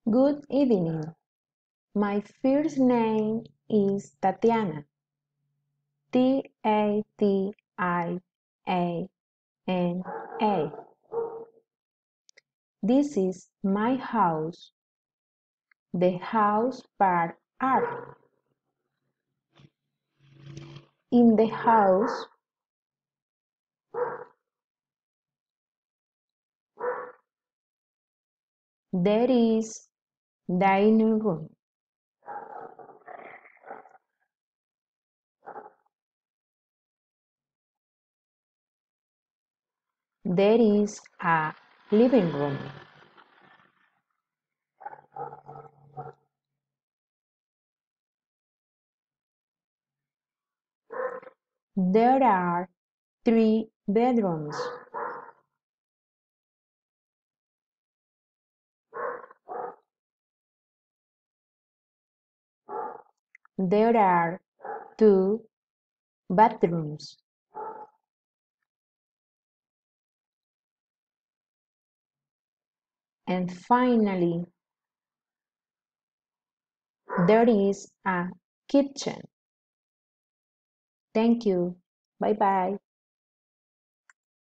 Good evening. My first name is Tatiana. Tatiana. This is my house. The house part art. In the house, there is dining room. There is a living room. There are 3 bedrooms. There are 2 bathrooms. And finally, there is a kitchen. Thank you. Bye bye.